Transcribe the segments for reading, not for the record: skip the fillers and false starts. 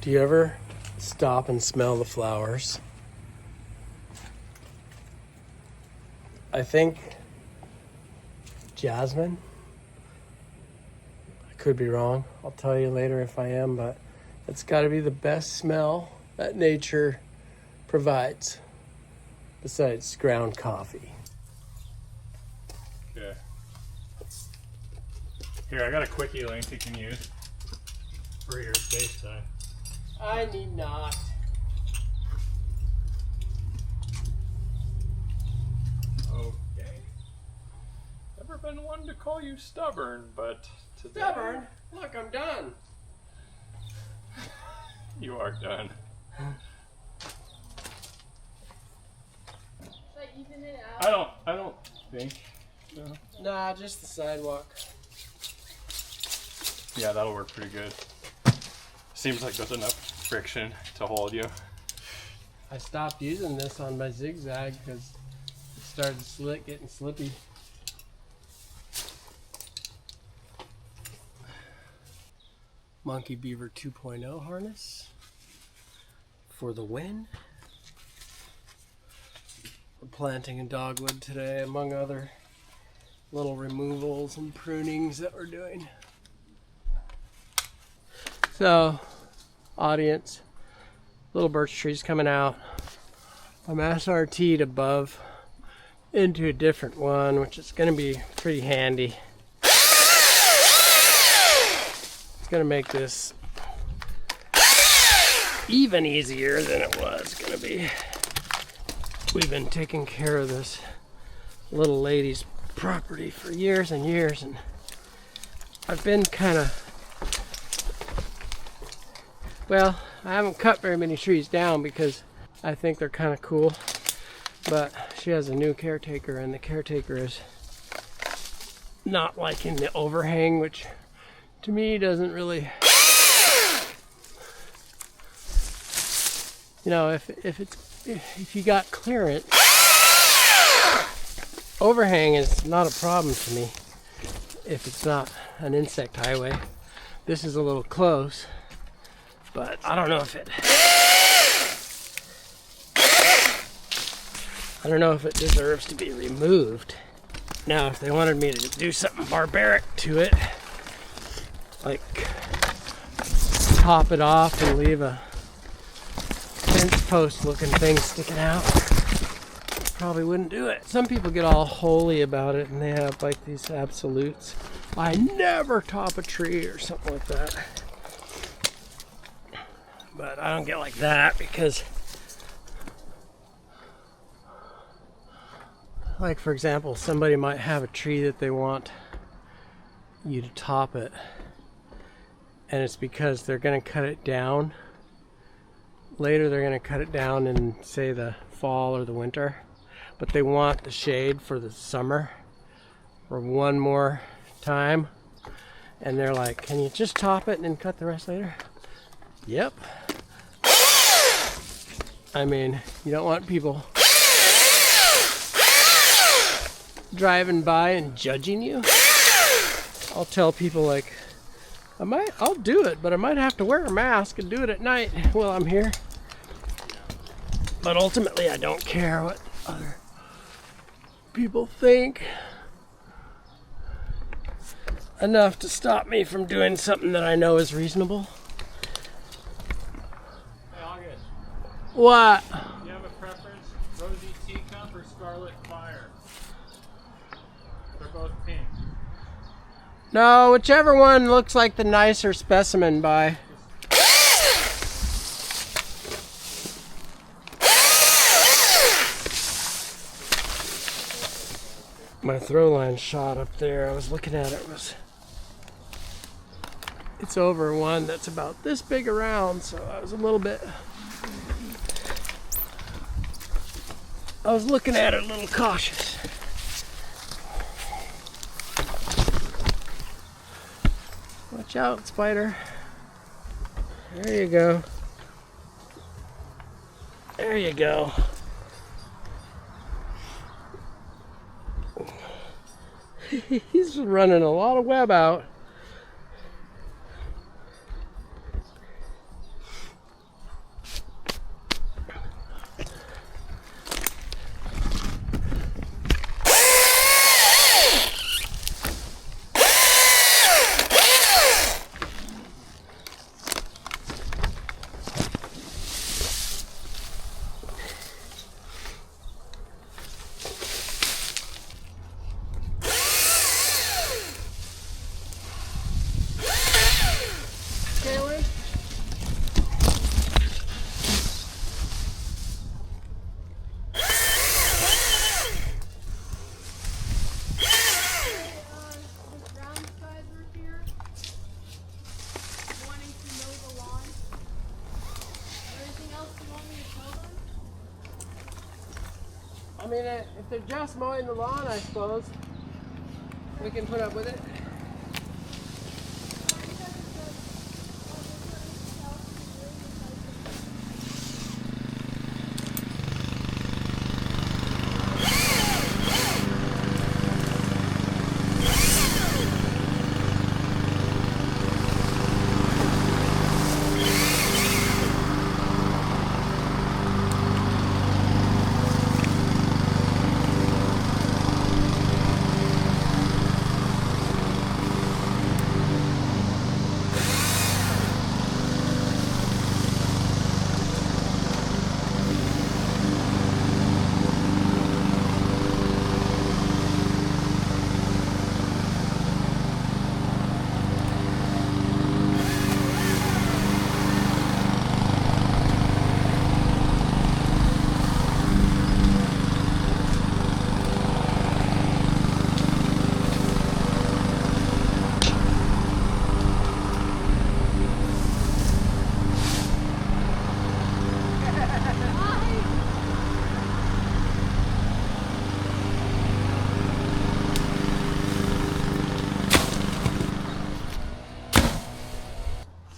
Do you ever stop and smell the flowers? I think jasmine. I could be wrong. I'll tell you later if I am, but it's got to be the best smell that nature provides besides ground coffee. Okay. Here, I got a quickie link you can use for your FaceTime. I need not. Okay. Never been one to call you stubborn, but today... Stubborn? Look, I'm done. You are done. I don't think so. Nah, just the sidewalk. Yeah, that'll work pretty good. Seems like there's enough friction to hold you. I stopped using this on my zigzag because it started getting slippy. Monkey Beaver 2.0 harness for the win. We're planting a dogwood today, among other little removals and prunings that we're doing. So, audience, little birch trees coming out. I'm SRT'd above into a different one, which is going to be pretty handy. It's going to make this even easier than it was going to be. We've been taking care of this little lady's property for years and years, and I've been kind of, well, I haven't cut very many trees down because I think they're kind of cool, but she has a new caretaker, and the caretaker is not liking the overhang, which to me doesn't really, you know, if you got clearance, overhang is not a problem to me if it's not an insect highway. This is a little close, but I don't know if it deserves to be removed. Now, if they wanted me to do something barbaric to it, like top it off and leave a fence post looking thing sticking out, probably wouldn't do it. Some people get all holy about it and they have like these absolutes. I never top a tree or something like that. But I don't get like that because, like for example, somebody might have a tree that they want you to top it, and it's because they're going to cut it down. Later they're going to cut it down in, say, the fall or the winter, but they want the shade for the summer for one more time, and they're like, can you just top it and then cut the rest later? Yep. I mean, you don't want people driving by and judging you. I'll tell people like, I'll do it, but I might have to wear a mask and do it at night while I'm here. But ultimately, I don't care what other people think. Enough to stop me from doing something that I know is reasonable. Hey, August. What? Do you have a preference? Rosy teacup or scarlet fire? They're both pink. No, whichever one looks like the nicer specimen, bye. My throw line shot up there, I was looking at it, it's over one that's about this big around, so I was looking at it a little cautious. Watch out, spider. There you go. There you go. He's running a lot of web out. mean, if they're just mowing the lawn, I suppose we can put up with it.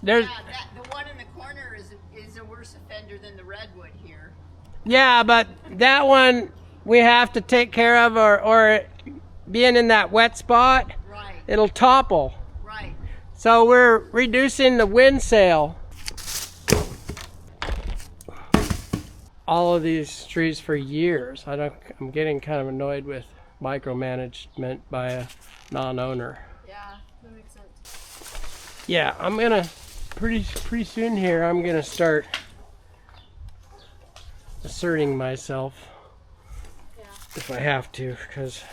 There's, the one in the corner is a worse offender than the redwood here. yeah, but that one we have to take care of, or being in that wet spot, Right. it'll topple. Right. So we're reducing the wind sail. All of these trees for years. I'm getting kind of annoyed with micromanagement by a non-owner. Yeah, that makes sense. Yeah, I'm gonna pretty soon here. I'm gonna start asserting myself if I have to, because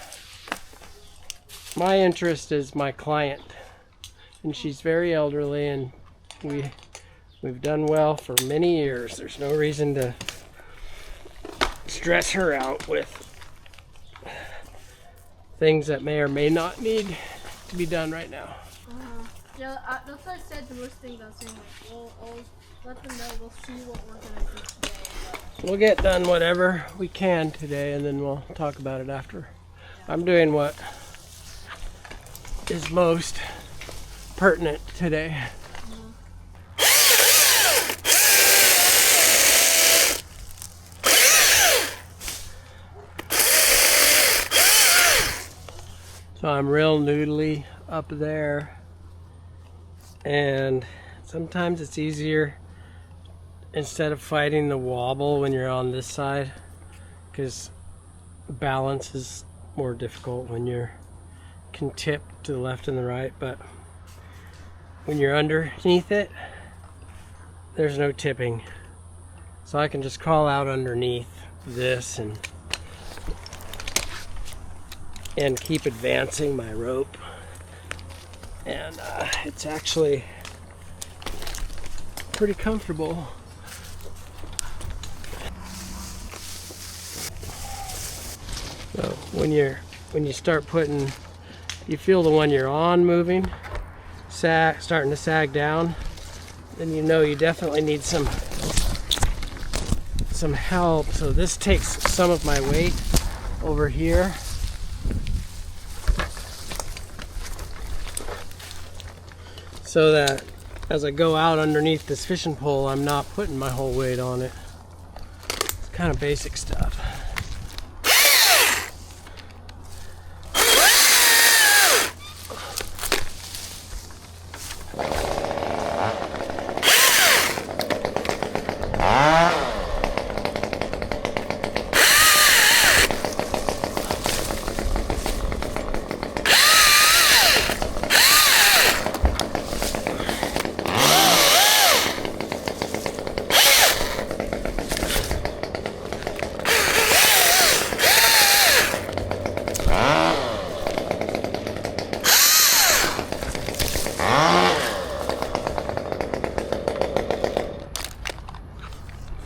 my interest is my client, and she's very elderly, and we've done well for many years. There's no reason to stress her out with things that may or may not need to be done right now. Yeah, that's what I said the worst thing about saying, like, we'll let them know, we'll see what we're going to do today. But We'll get done whatever we can today, and then we'll talk about it after. I'm doing what is most pertinent today. So I'm real noodly up there, and sometimes it's easier instead of fighting the wobble when you're on this side, because balance is more difficult when you can tip to the left and the right, but when you're underneath it, there's no tipping. So I can just crawl out underneath this and keep advancing my rope, and it's actually pretty comfortable. So when you start putting, you feel the one you're on moving, starting to sag down, then you know you definitely need some help. So this takes some of my weight over here. So that as I go out underneath this fishing pole, I'm not putting my whole weight on it. It's kind of basic stuff.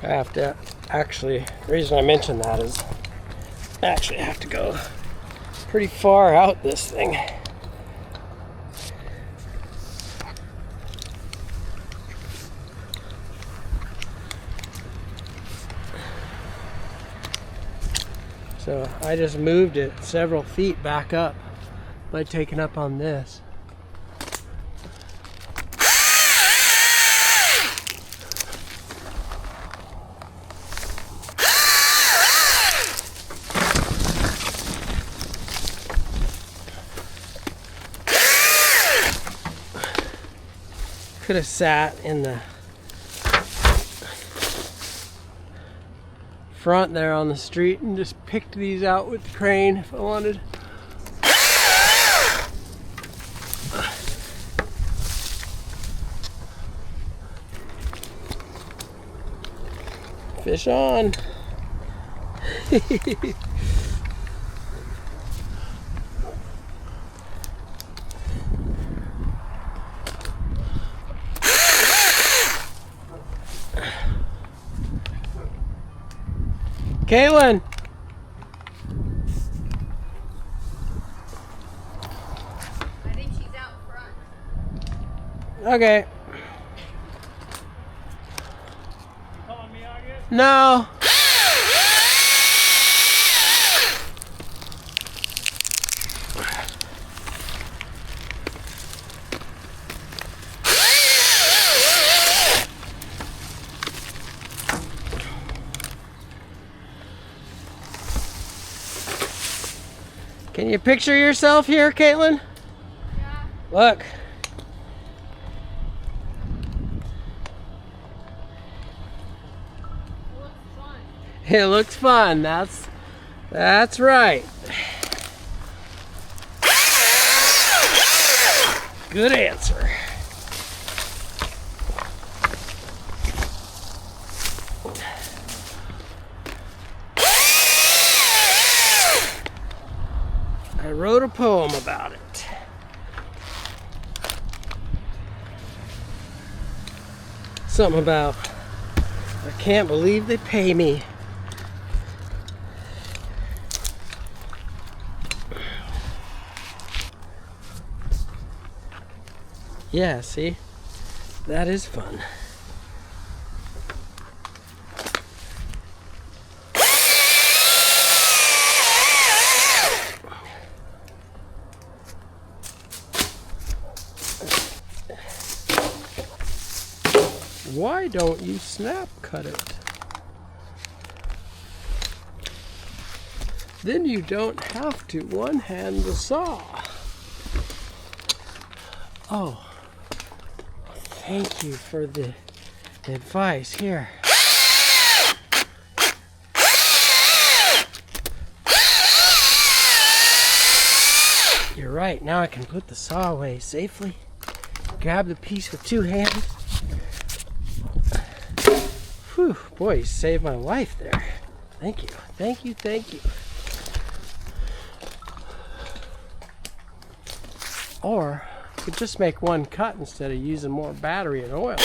I have to actually, the reason I mention that is I actually have to go pretty far out this thing. So I just moved it several feet back up by taking up on this. Could have sat in the front there on the street and just picked these out with the crane if I wanted. Fish on. Caitlin! I think she's out front. Okay. You calling me, August? No. Can you picture yourself here, Caitlin? Yeah. Look. It looks fun. It looks fun. That's right. Good answer. I wrote a poem about it. Something about, I can't believe they pay me. Yeah, see? That is fun. Why don't you snap cut it? Then you don't have to one-hand the saw. Oh, thank you for the advice here. You're right, now I can put the saw away safely. Grab the piece with two hands. Whew, boy, you saved my life there. Thank you, thank you, thank you. Or you could just make one cut instead of using more battery and oil. I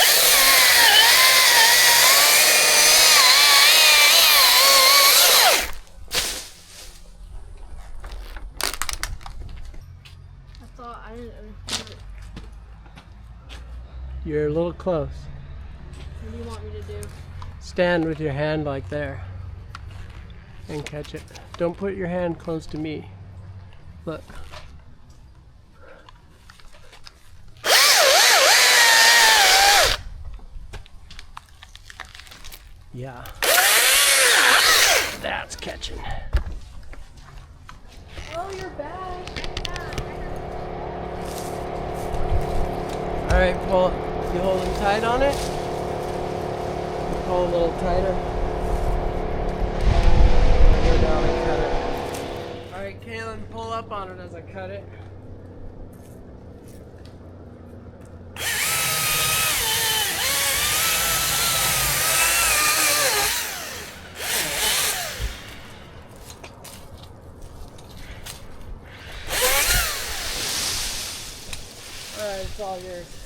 thought I didn't understand it. You're a little close. What do you want me to do? Stand with your hand like there and catch it. Don't put your hand close to me. Look. Yeah. That's catching. Oh, you're bad. All right, pull. You holding tight on it? Pull a little tighter. Go down and cut it. All right, Kaylin, pull up on it as I cut it. All right, it's all yours.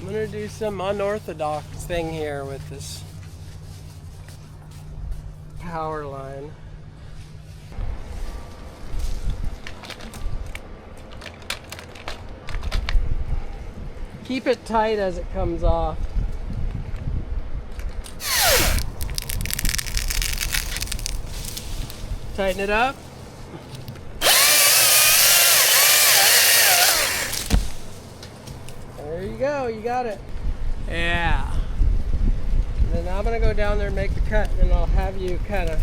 I'm gonna do some unorthodox thing here with this power line. Keep it tight as it comes off. Tighten it up. There you go, you got it. Yeah. And then I'm gonna go down there and make the cut, and then I'll have you kind of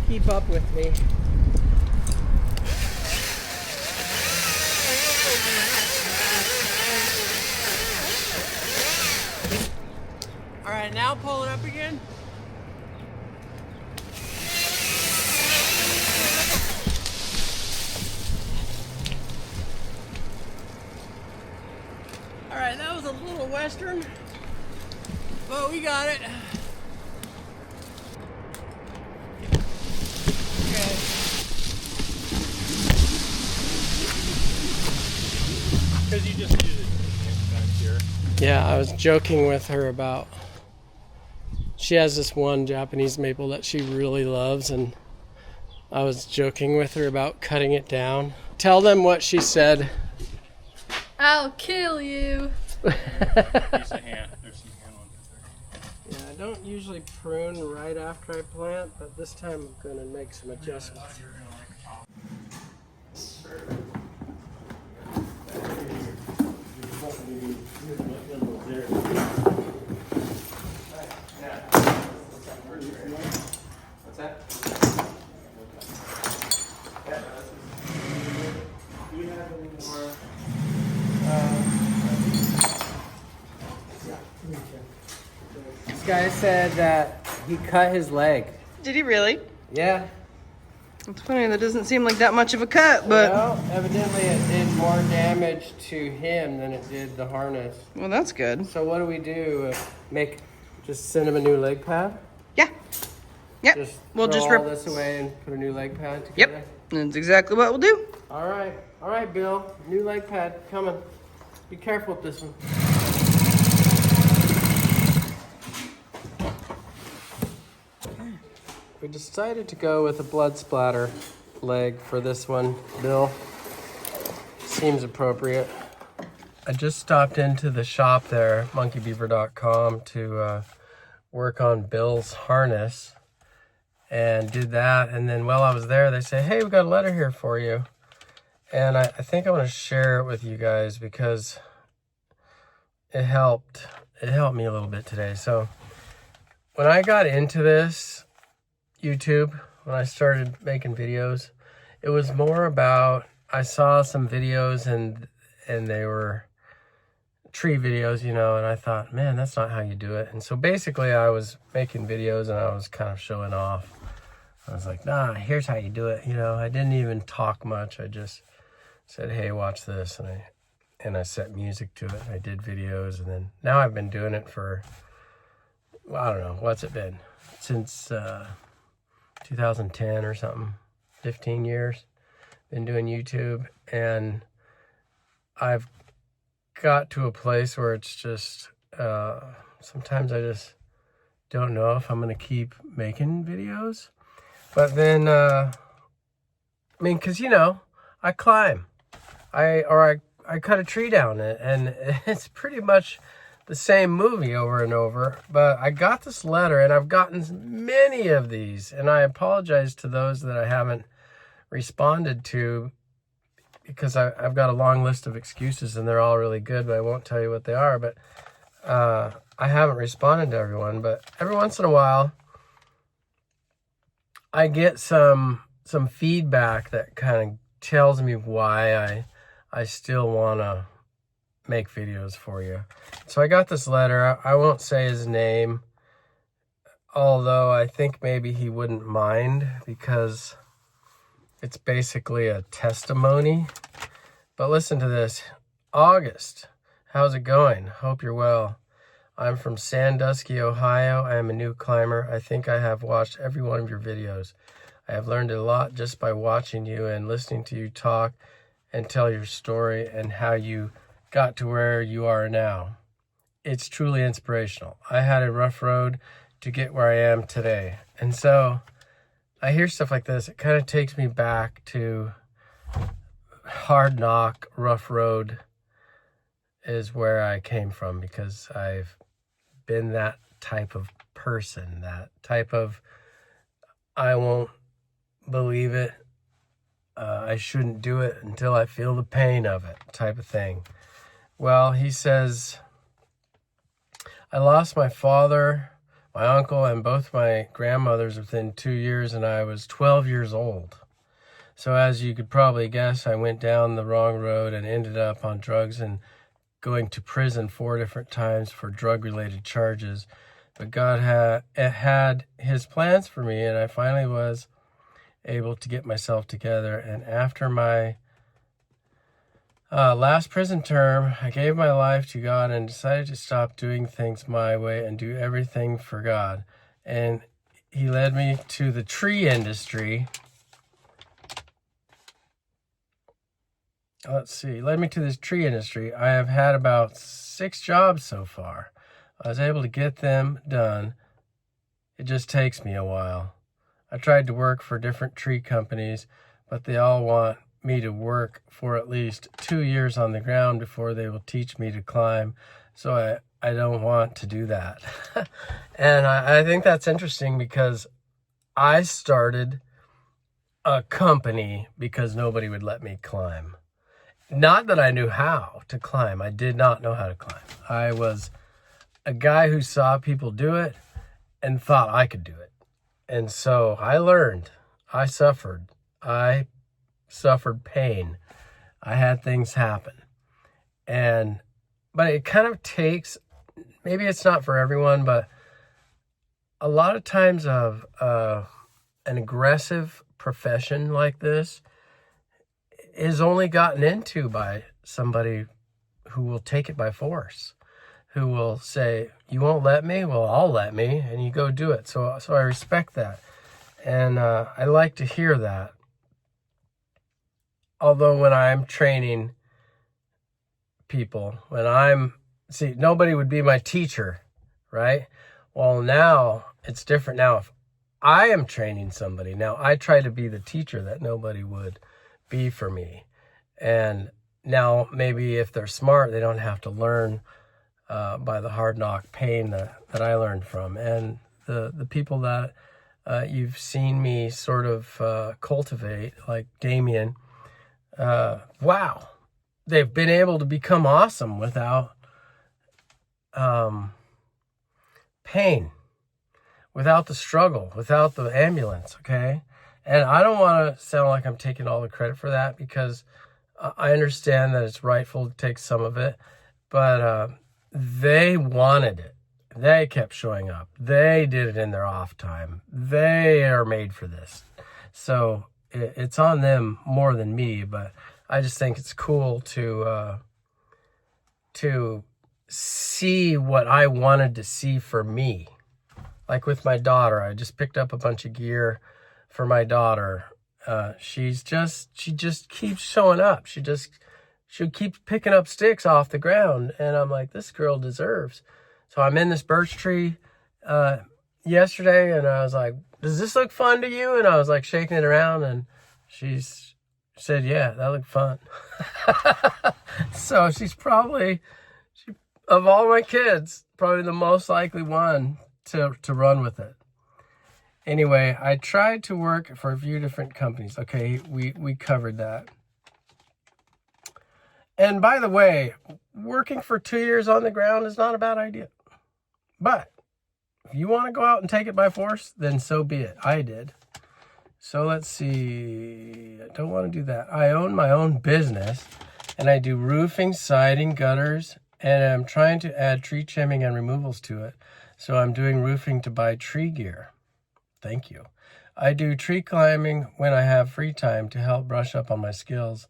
keep up with me. All right, now pull it up again. All right, that was a little western, but we got it. Okay. Because you just did it back here. Yeah, I was joking with her about, she has this one Japanese maple that she really loves, and I was joking with her about cutting it down. Tell them what she said. I'll kill you. Piece of hand. There's some hand on there. Yeah, I don't usually prune right after I plant, but this time I'm going to make some adjustments. What's that? Do you have any more? This guy said that he cut his leg. Did he really? Yeah. It's funny, that doesn't seem like that much of a cut, but... Well, evidently it did more damage to him than it did the harness. Well, that's good. So what do? Just send him a new leg pad? Yeah. Yep. Just We'll throw just all rip... this away and put a new leg pad together? Yep. That's exactly what we'll do. All right, Bill. New leg pad coming. Be careful with this one. We decided to go with a blood splatter leg for this one, Bill. Seems appropriate. I just stopped into the shop there, monkeybeaver.com, to work on Bill's harness, and did that. And then while I was there, they said, hey, we got a letter here for you. And I think I want to share it with you guys because it helped me a little bit today. So when I got into this YouTube, when I started making videos, it was more about, I saw some videos and they were tree videos, you know, and I thought, man, that's not how you do it. And so basically I was making videos and I was kind of showing off. I was like, nah, here's how you do it. You know, I didn't even talk much. I just said, hey, watch this. And I set music to it. I did videos. And then now I've been doing it for, well, I don't know, what's it been? Since 2010 or something, 15 years. Been doing YouTube. And I've got to a place where it's just, sometimes I just don't know if I'm going to keep making videos. But then, I mean, because, you know, I climb. I cut a tree down, and it's pretty much the same movie over and over. But I got this letter, and I've gotten many of these, and I apologize to those that I haven't responded to, because I've got a long list of excuses, and they're all really good, but I won't tell you what they are. But I haven't responded to everyone. But every once in a while, I get some feedback that kind of tells me why I still want to make videos for you. So I got this letter. I won't say his name, although I think maybe he wouldn't mind, because it's basically a testimony. But listen to this. August, how's it going? Hope you're well. I'm from Sandusky, Ohio. I am a new climber. I think I have watched every one of your videos. I have learned a lot just by watching you and listening to you talk and tell your story and how you got to where you are now. It's truly inspirational. I had a rough road to get where I am today. And so I hear stuff like this. It kind of takes me back to hard knock, rough road is where I came from, because I've been that type of person, that type of, I won't believe it. I shouldn't do it until I feel the pain of it, type of thing. Well, he says, I lost my father, my uncle, and both my grandmothers within 2 years, and I was 12 years old. So as you could probably guess, I went down the wrong road and ended up on drugs and going to prison 4 different times for drug-related charges. But God had his plans for me, and I finally was able to get myself together. And after my last prison term, I gave my life to God and decided to stop doing things my way and do everything for God. And he led me to the tree industry. Let's see, led me to this tree industry. I have had about 6 jobs so far. I was able to get them done. It just takes me a while. I tried to work for different tree companies, but they all want me to work for at least 2 years on the ground before they will teach me to climb. So I don't want to do that. And I think that's interesting because I started a company because nobody would let me climb. Not that I knew how to climb. I did not know how to climb. I was a guy who saw people do it and thought I could do it. And so I learned. I suffered pain. I had things happen. But it kind of takes, maybe it's not for everyone, but a lot of times of an aggressive profession like this is only gotten into by somebody who will take it by force, who will say, you won't let me? Well, I'll let me, and you go do it. So I respect that. And I like to hear that. Although when I'm training people, nobody would be my teacher, right? Well, now it's different. Now, if I am training somebody, now I try to be the teacher that nobody would be for me. And now maybe if they're smart, they don't have to learn by the hard knock pain that I learned from. And the people that you've seen me sort of cultivate, like Damien, wow, they've been able to become awesome without pain, without the struggle, without the ambulance, okay? And I don't want to sound like I'm taking all the credit for that, because I understand that it's rightful to take some of it, but they wanted it. They kept showing up. They did it in their off time. They are made for this. So it's on them more than me, but I just think it's cool to see what I wanted to see for me. Like with my daughter, I just picked up a bunch of gear for my daughter. She just keeps showing up. She keeps picking up sticks off the ground, and I'm like, this girl deserves. So I'm in this birch tree yesterday, and I was like, does this look fun to you? And I was like shaking it around, and she said, yeah, that looked fun. So she's probably, of all my kids, probably the most likely one to run with it. Anyway, I tried to work for a few different companies. Okay, we covered that. And by the way, working for 2 years on the ground is not a bad idea. But if you want to go out and take it by force, then so be it. I did. So let's see. I don't want to do that. I own my own business, and I do roofing, siding, gutters, and I'm trying to add tree trimming and removals to it. So I'm doing roofing to buy tree gear. Thank you. I do tree climbing when I have free time to help brush up on my skills.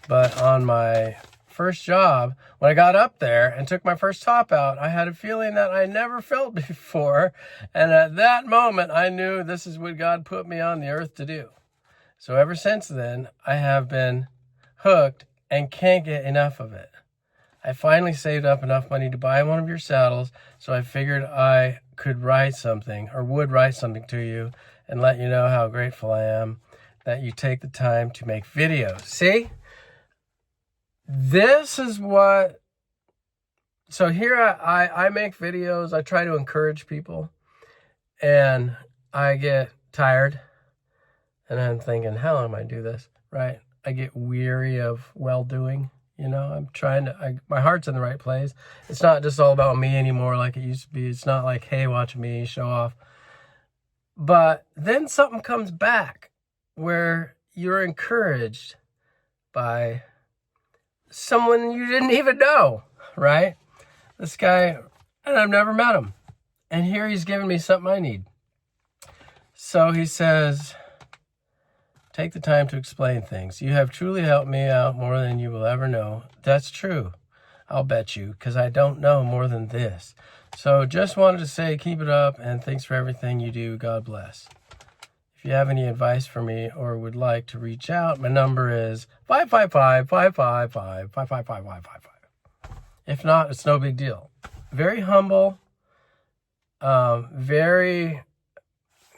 But on my first job, when I got up there and took my first top out, I had a feeling that I never felt before. And at that moment, I knew this is what God put me on the earth to do. So ever since then, I have been hooked and can't get enough of it. I finally saved up enough money to buy one of your saddles, so I figured I could write something, or would write something to you, and let you know how grateful I am that you take the time to make videos. See? This is what... So here I make videos. I try to encourage people, and I get tired. And I'm thinking, how am I do this, right? I get weary of well-doing. You know, I'm trying to, my heart's in the right place. It's not just all about me anymore like it used to be. It's not like, hey, watch me show off. But then something comes back where you're encouraged by someone you didn't even know, right? This guy, and I've never met him. And here he's giving me something I need. So he says, take the time to explain things. You have truly helped me out more than you will ever know. That's true. I'll bet you, because I don't know more than this. So just wanted to say, keep it up, and thanks for everything you do. God bless. If you have any advice for me or would like to reach out, my number is 555-555-555-555. If not, it's no big deal. Very humble, very,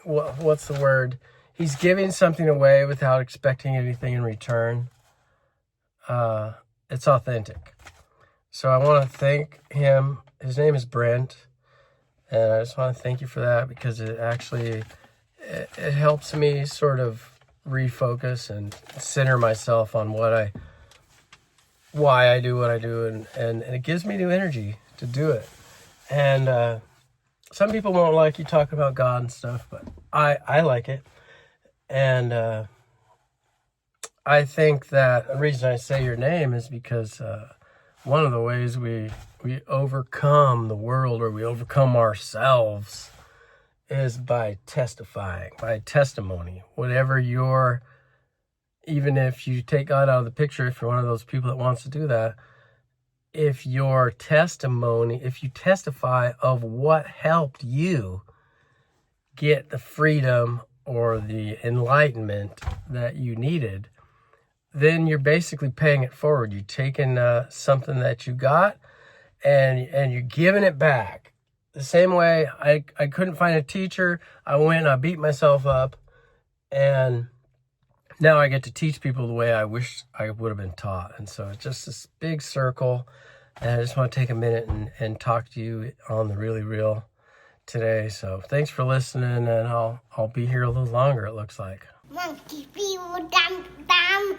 what's the word? He's giving something away without expecting anything in return. It's authentic. So I want to thank him. His name is Brent. And I just want to thank you for that, because it actually, it helps me sort of refocus and center myself on why I do what I do. And it gives me new energy to do it. And some people won't like you talk about God and stuff, but I like it. And I think that the reason I say your name is because one of the ways we overcome the world, or we overcome ourselves, is by testifying, by testimony. Whatever even if you take God out of the picture, if you're one of those people that wants to do that, if you testify of what helped you get the freedom or the enlightenment that you needed, then you're basically paying it forward. You're taking something that you got and you're giving it back. The same way I couldn't find a teacher, I went and I beat myself up, and now I get to teach people the way I wish I would have been taught. And so it's just this big circle, and I just want to take a minute and talk to you on the Really Real today. So thanks for listening, and I'll be here a little longer, it looks like. Monkey people, dum dum.